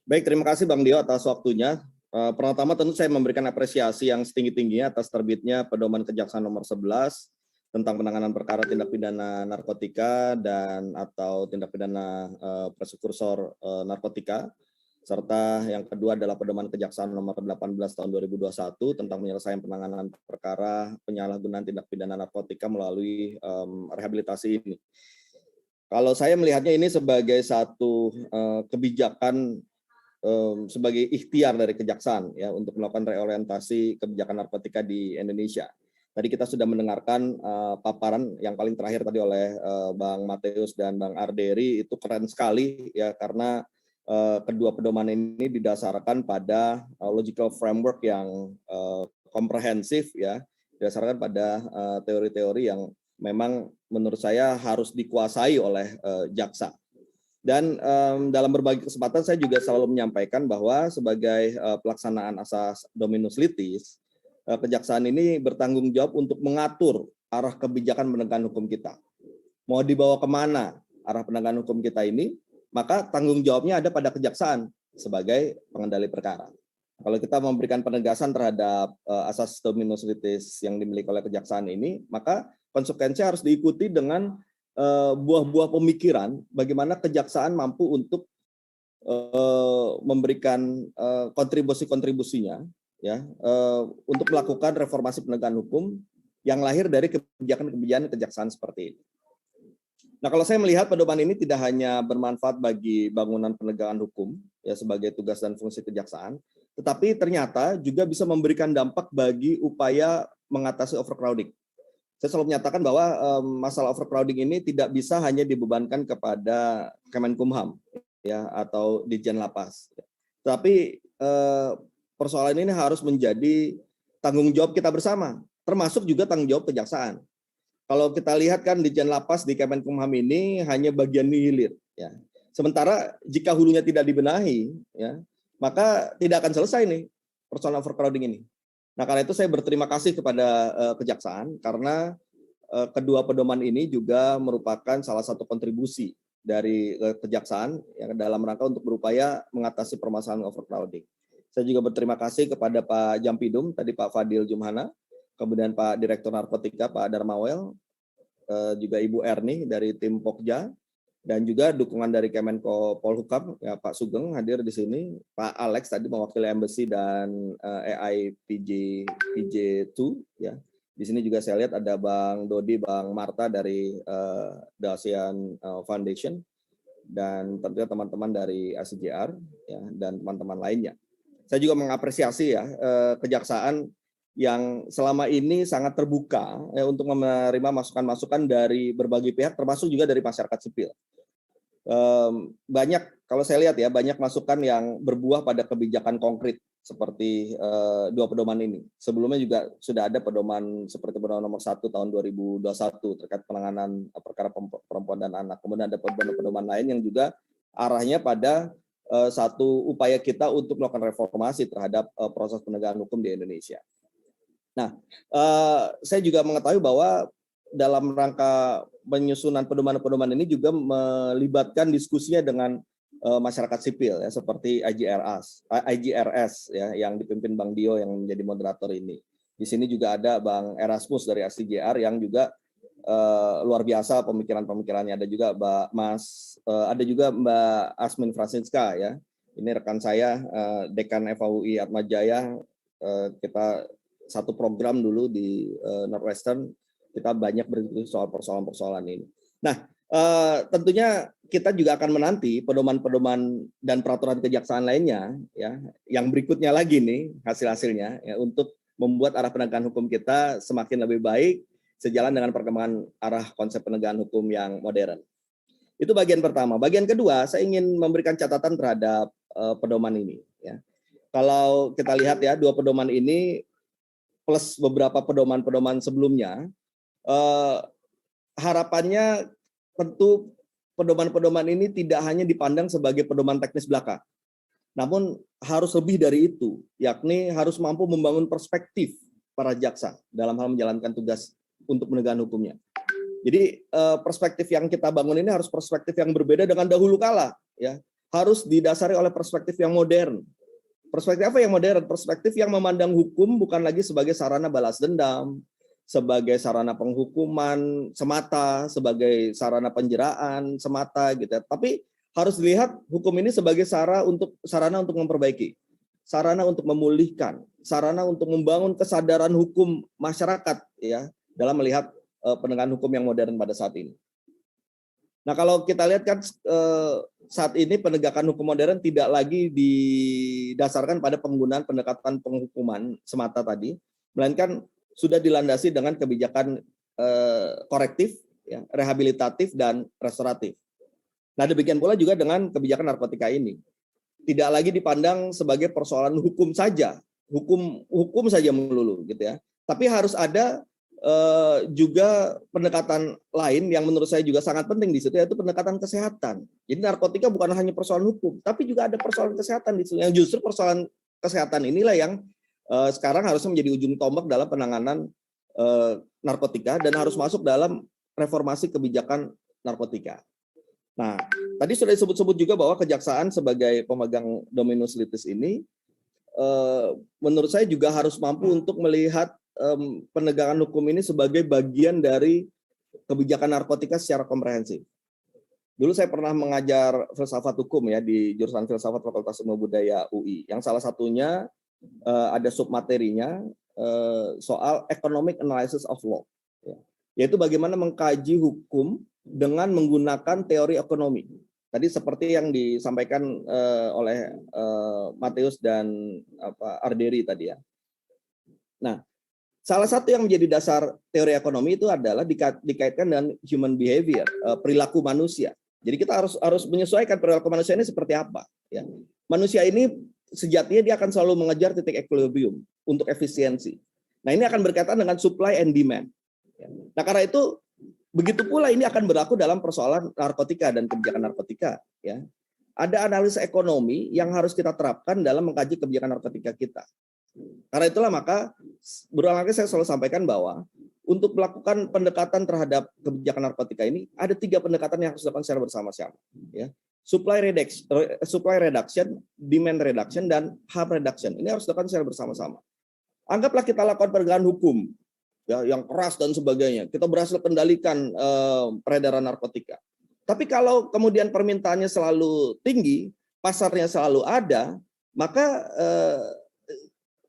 Baik, terima kasih Bang Dio atas waktunya. Pertama tentu saya memberikan apresiasi yang setinggi-tingginya atas terbitnya Pedoman Kejaksaan nomor 11 tentang penanganan perkara tindak pidana narkotika dan atau tindak pidana presekursor narkotika. Serta yang kedua adalah Pedoman Kejaksaan nomor 18 tahun 2021 tentang penyelesaian penanganan perkara penyalahgunaan tindak pidana narkotika melalui rehabilitasi ini. Kalau saya melihatnya ini sebagai satu kebijakan sebagai ikhtiar dari kejaksaan ya untuk melakukan reorientasi kebijakan narkotika di Indonesia. Tadi kita sudah mendengarkan paparan yang paling terakhir tadi oleh Bang Mateus dan Bang Arderi, itu keren sekali ya karena kedua pedoman ini didasarkan pada logical framework yang komprehensif ya, didasarkan pada teori-teori yang memang menurut saya harus dikuasai oleh jaksa. Dan dalam berbagai kesempatan saya juga selalu menyampaikan bahwa sebagai pelaksanaan asas dominus litis, kejaksaan ini bertanggung jawab untuk mengatur arah kebijakan penegakan hukum kita. Mau dibawa kemana arah penegakan hukum kita ini, maka tanggung jawabnya ada pada kejaksaan sebagai pengendali perkara. Kalau kita memberikan penegasan terhadap asas dominus litis yang dimiliki oleh kejaksaan ini, maka konsekuensi harus diikuti dengan buah-buah pemikiran bagaimana kejaksaan mampu untuk memberikan kontribusi-kontribusinya ya untuk melakukan reformasi penegakan hukum yang lahir dari kebijakan-kebijakan kejaksaan seperti ini. Nah, kalau saya melihat pedoman ini tidak hanya bermanfaat bagi bangunan penegakan hukum ya sebagai tugas dan fungsi kejaksaan, tetapi ternyata juga bisa memberikan dampak bagi upaya mengatasi overcrowding. Saya selalu menyatakan bahwa masalah overcrowding ini tidak bisa hanya dibebankan kepada Kemenkumham ya atau Ditjen Lapas. Tapi persoalan ini harus menjadi tanggung jawab kita bersama, termasuk juga tanggung jawab kejaksaan. Kalau kita lihat kan Ditjen Lapas di Kemenkumham ini hanya bagian nihilir ya. Sementara jika hulunya tidak dibenahi ya, maka tidak akan selesai nih persoalan overcrowding ini. Nah, karena itu saya berterima kasih kepada kejaksaan karena kedua pedoman ini juga merupakan salah satu kontribusi dari kejaksaan yang dalam rangka untuk berupaya mengatasi permasalahan overcrowding. Saya juga berterima kasih kepada Pak Jampidum, tadi Pak Fadil Jumhana, kemudian Pak Direktur Narkotika Pak Darmawel, juga Ibu Erni dari tim Pokja, dan juga dukungan dari Kemenko Polhukam ya Pak Sugeng hadir di sini, Pak Alex tadi mewakili Embassy dan AI PJ2 ya. Di sini juga saya lihat ada Bang Dodi, Bang Marta dari The ASEAN Foundation dan tentunya teman-teman dari ACJR ya dan teman-teman lainnya. Saya juga mengapresiasi ya kejaksaan yang selama ini sangat terbuka ya, untuk menerima masukan-masukan dari berbagai pihak termasuk juga dari masyarakat sipil. Banyak kalau saya lihat ya banyak masukan yang berbuah pada kebijakan konkret seperti dua pedoman ini. Sebelumnya juga sudah ada pedoman seperti pedoman nomor 1 tahun 2021 terkait penanganan perkara perempuan dan anak. Kemudian ada pedoman lain yang juga arahnya pada satu upaya kita untuk melakukan reformasi terhadap proses penegakan hukum di Indonesia. Nah, saya juga mengetahui bahwa dalam rangka penyusunan pedoman-pedoman ini juga melibatkan diskusinya dengan masyarakat sipil ya seperti IGRS ya yang dipimpin Bang Dio yang menjadi moderator ini. Di sini juga ada Bang Erasmus dari ACJR yang juga luar biasa pemikiran-pemikirannya. Ada juga ada juga Mbak Asmin Francisca ya. Ini rekan saya Dekan FAUI Atmajaya. Kita satu program dulu di Northwestern. Kita banyak berdiskusi soal persoalan-persoalan ini. Nah, tentunya kita juga akan menanti pedoman-pedoman dan peraturan kejaksaan lainnya, ya, yang berikutnya lagi nih hasil-hasilnya, ya, untuk membuat arah penegakan hukum kita semakin lebih baik sejalan dengan perkembangan arah konsep penegakan hukum yang modern. Itu bagian pertama. Bagian kedua, saya ingin memberikan catatan terhadap pedoman ini. Ya. Kalau kita lihat ya, dua pedoman ini plus beberapa pedoman-pedoman sebelumnya. Harapannya tentu pedoman-pedoman ini tidak hanya dipandang sebagai pedoman teknis belaka, namun harus lebih dari itu, yakni harus mampu membangun perspektif para jaksa dalam hal menjalankan tugas untuk penegakan hukumnya. Jadi perspektif yang kita bangun ini harus perspektif yang berbeda dengan dahulu kala, ya. harus didasari oleh perspektif yang modern. Perspektif apa yang modern? Perspektif yang memandang hukum bukan lagi sebagai sarana balas dendam, sebagai sarana penghukuman semata, sebagai sarana penjeraan semata gitu. Tapi harus dilihat hukum ini sebagai sarana untuk memperbaiki, sarana untuk memulihkan, sarana untuk membangun kesadaran hukum masyarakat ya dalam melihat penegakan hukum yang modern pada saat ini. Nah, kalau kita lihat kan saat ini penegakan hukum modern tidak lagi didasarkan pada penggunaan pendekatan penghukuman semata tadi, melainkan sudah dilandasi dengan kebijakan korektif, ya, rehabilitatif dan restoratif. Nah, demikian pula juga dengan kebijakan narkotika ini. Tidak lagi dipandang sebagai persoalan hukum saja, hukum saja melulu gitu ya. Tapi harus ada juga pendekatan lain yang menurut saya juga sangat penting di situ, yaitu pendekatan kesehatan. Jadi narkotika bukan hanya persoalan hukum, tapi juga ada persoalan kesehatan di situ. Yang justru persoalan kesehatan inilah yang sekarang harusnya menjadi ujung tombak dalam penanganan narkotika dan harus masuk dalam reformasi kebijakan narkotika. Nah, tadi sudah disebut-sebut juga bahwa kejaksaan sebagai pemegang dominus litis ini menurut saya juga harus mampu untuk melihat penegakan hukum ini sebagai bagian dari kebijakan narkotika secara komprehensif. Dulu saya pernah mengajar filsafat hukum ya di jurusan filsafat Fakultas Ilmu Budaya UI, yang salah satunya ada submaterinya soal economic analysis of law, ya. Yaitu bagaimana mengkaji hukum dengan menggunakan teori ekonomi. Tadi seperti yang disampaikan oleh Matius dan Arderi tadi ya. Nah, salah satu yang menjadi dasar teori ekonomi itu adalah dikaitkan dengan human behavior, perilaku manusia. Jadi kita harus menyesuaikan perilaku manusia ini seperti apa. Ya. Manusia ini sejatinya dia akan selalu mengejar titik equilibrium untuk efisiensi. Nah, ini akan berkaitan dengan supply and demand. Ya. Nah, karena itu begitu pula ini akan berlaku dalam persoalan narkotika dan kebijakan narkotika. Ya. Ada analisa ekonomi yang harus kita terapkan dalam mengkaji kebijakan narkotika kita. Karena itulah maka berulang lagi saya selalu sampaikan bahwa untuk melakukan pendekatan terhadap kebijakan narkotika ini ada 3 pendekatan yang harus dilakukan secara bersama-sama. Ya. Supply reduction, demand reduction, dan harm reduction. Ini harus dilakukan secara bersama-sama. Anggaplah kita lakukan penegakan hukum ya, yang keras dan sebagainya. Kita berhasil kendalikan peredaran narkotika. Tapi kalau kemudian permintaannya selalu tinggi, pasarnya selalu ada, maka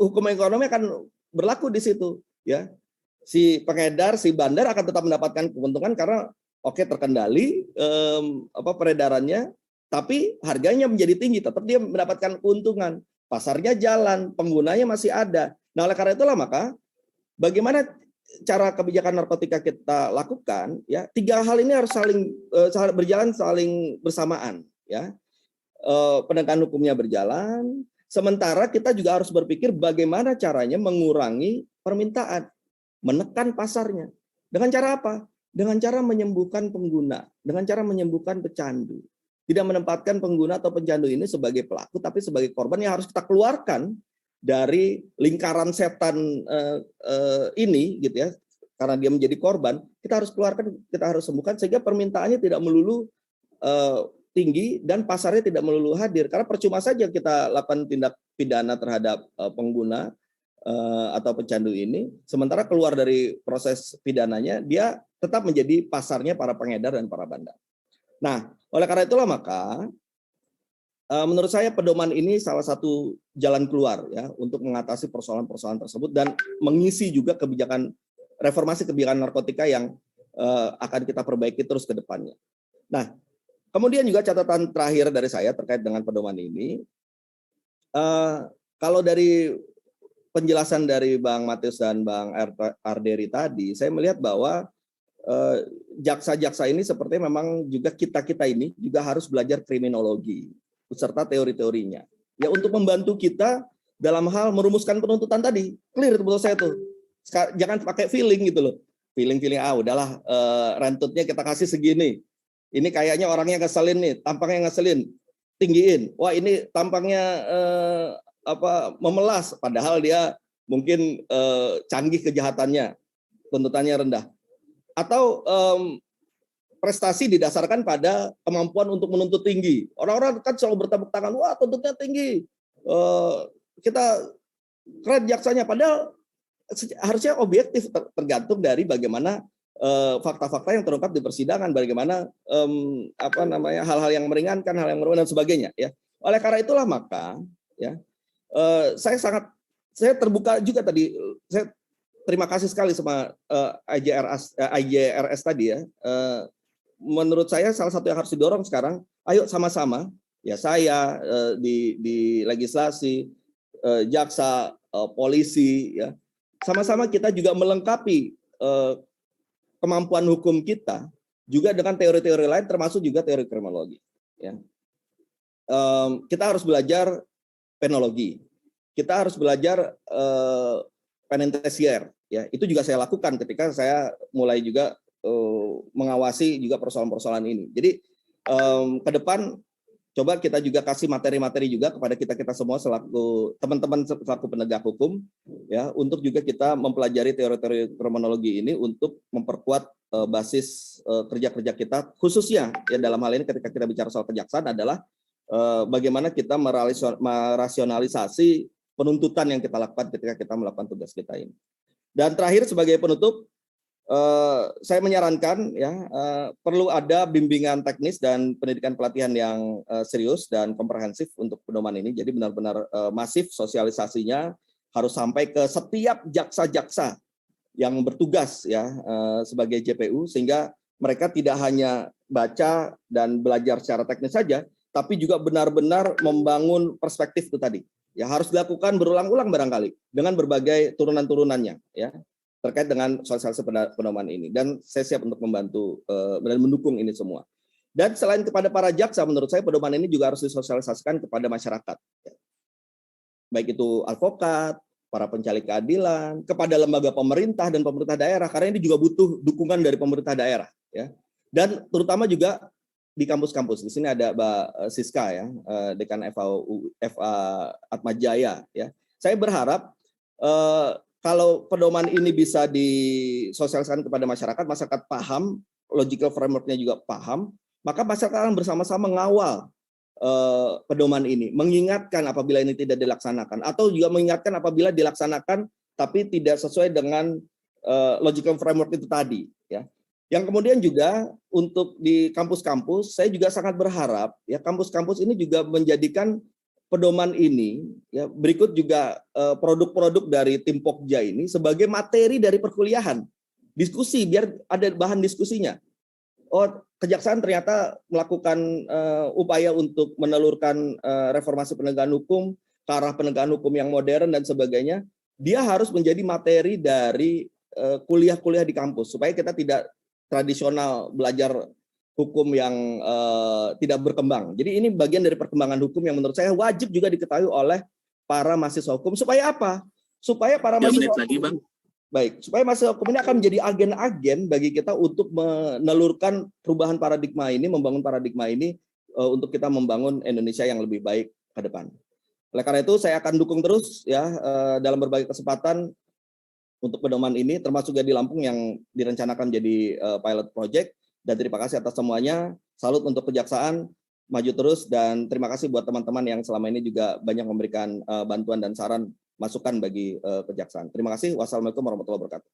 hukum ekonomi akan berlaku di situ, ya. Si pengedar, si bandar akan tetap mendapatkan keuntungan karena terkendali peredarannya, tapi harganya menjadi tinggi, tetap dia mendapatkan keuntungan. Pasarnya jalan, penggunanya masih ada. Nah, oleh karena itulah maka bagaimana cara kebijakan narkotika kita lakukan, ya, 3 hal ini harus berjalan saling bersamaan, ya. Penegakan hukumnya berjalan. Sementara kita juga harus berpikir bagaimana caranya mengurangi permintaan, menekan pasarnya. Dengan cara apa? Dengan cara menyembuhkan pengguna, dengan cara menyembuhkan pecandu. Tidak menempatkan pengguna atau pecandu ini sebagai pelaku, tapi sebagai korban yang harus kita keluarkan dari lingkaran setan ini, gitu ya. Karena dia menjadi korban, kita harus keluarkan, kita harus sembuhkan sehingga permintaannya tidak melulu tinggi dan pasarnya tidak melulu hadir, karena percuma saja kita lakukan tindak pidana terhadap pengguna atau pecandu ini, sementara keluar dari proses pidananya dia tetap menjadi pasarnya para pengedar dan para bandar. Nah, oleh karena itulah maka menurut saya pedoman ini salah satu jalan keluar ya untuk mengatasi persoalan-persoalan tersebut dan mengisi juga reformasi kebijakan narkotika yang akan kita perbaiki terus ke depannya. Nah, kemudian juga catatan terakhir dari saya terkait dengan pedoman ini, kalau dari penjelasan dari Bang Matius dan Bang Arderi tadi, saya melihat bahwa jaksa-jaksa ini sepertinya memang juga kita ini juga harus belajar kriminologi beserta teori-teorinya. Ya, untuk membantu kita dalam hal merumuskan penuntutan tadi. Clear itu menurut saya tuh. Jangan pakai feeling gitu loh. Feeling udahlah rentutnya kita kasih segini. Ini kayaknya orangnya ngeselin nih, tampangnya ngeselin, tinggiin. Wah, ini tampangnya memelas, padahal dia mungkin canggih kejahatannya, tuntutannya rendah. Atau prestasi didasarkan pada kemampuan untuk menuntut tinggi. Orang-orang kan selalu bertepuk tangan, wah tuntutnya tinggi, kita keren jaksanya. Padahal harusnya objektif, tergantung dari bagaimana fakta-fakta yang terungkap di persidangan, bagaimana hal-hal yang meringankan, hal yang dan sebagainya. Ya. Oleh karena itulah maka, ya, saya terbuka juga tadi. Saya terima kasih sekali sama IJRS tadi ya. Menurut saya salah satu yang harus didorong sekarang, ayo sama-sama ya, saya di legislasi, jaksa, polisi ya, sama-sama kita juga melengkapi kemampuan hukum kita juga dengan teori-teori lain, termasuk juga teori kriminologi ya. Kita harus belajar penologi, kita harus belajar penentesier ya. Itu juga saya lakukan ketika saya mulai juga mengawasi juga persoalan-persoalan ini. Jadi ke depan coba kita juga kasih materi-materi juga kepada kita semua selaku teman-teman selaku penegak hukum ya, untuk juga kita mempelajari teori-teori kriminologi ini untuk memperkuat basis kerja-kerja kita, khususnya ya dalam hal ini ketika kita bicara soal kejaksaan adalah bagaimana kita merasionalisasi penuntutan yang kita lakukan ketika kita melakukan tugas kita ini. Dan terakhir sebagai penutup, saya menyarankan ya, perlu ada bimbingan teknis dan pendidikan pelatihan yang serius dan komprehensif untuk pedoman ini. Jadi benar-benar masif sosialisasinya, harus sampai ke setiap jaksa-jaksa yang bertugas ya sebagai JPU, sehingga mereka tidak hanya baca dan belajar secara teknis saja, tapi juga benar-benar membangun perspektif itu tadi. Ya harus dilakukan berulang-ulang barangkali dengan berbagai turunan-turunannya ya, terkait dengan sosialisasi pedoman ini, dan saya siap untuk membantu dan mendukung ini semua. Dan selain kepada para jaksa, menurut saya pedoman ini juga harus disosialisasikan kepada masyarakat, baik itu advokat, para pencari keadilan, kepada lembaga pemerintah dan pemerintah daerah, karena ini juga butuh dukungan dari pemerintah daerah, ya. Dan terutama juga di kampus-kampus. Di sini ada Mbak Siska ya, Dekan FA Atmajaya, ya. Saya berharap kalau pedoman ini bisa disosialisasikan kepada masyarakat, masyarakat paham, logical framework-nya juga paham, maka masyarakat akan bersama-sama mengawal pedoman ini, mengingatkan apabila ini tidak dilaksanakan, atau juga mengingatkan apabila dilaksanakan tapi tidak sesuai dengan logical framework itu tadi. Ya. Yang kemudian juga untuk di kampus-kampus, saya juga sangat berharap ya kampus-kampus ini juga menjadikan pedoman ini, ya, berikut juga produk-produk dari tim Pokja ini sebagai materi dari perkuliahan, diskusi biar ada bahan diskusinya. Oh, kejaksaan ternyata melakukan upaya untuk menelurkan reformasi penegakan hukum ke arah penegakan hukum yang modern dan sebagainya. Dia harus menjadi materi dari kuliah-kuliah di kampus supaya kita tidak tradisional belajar hukum yang tidak berkembang. Jadi ini bagian dari perkembangan hukum yang menurut saya wajib juga diketahui oleh para mahasiswa hukum. Supaya apa? Supaya para mahasiswa lagi, Bang. Baik, supaya mahasiswa hukum ini akan menjadi agen-agen bagi kita untuk menelurkan perubahan paradigma ini, membangun paradigma ini untuk kita membangun Indonesia yang lebih baik ke depan. Oleh karena itu saya akan dukung terus ya dalam berbagai kesempatan untuk pedoman ini, termasuk di Lampung yang direncanakan jadi pilot project. Dan terima kasih atas semuanya. Salut untuk kejaksaan, maju terus, dan terima kasih buat teman-teman yang selama ini juga banyak memberikan bantuan dan saran masukan bagi kejaksaan. Terima kasih. Wassalamualaikum warahmatullahi wabarakatuh.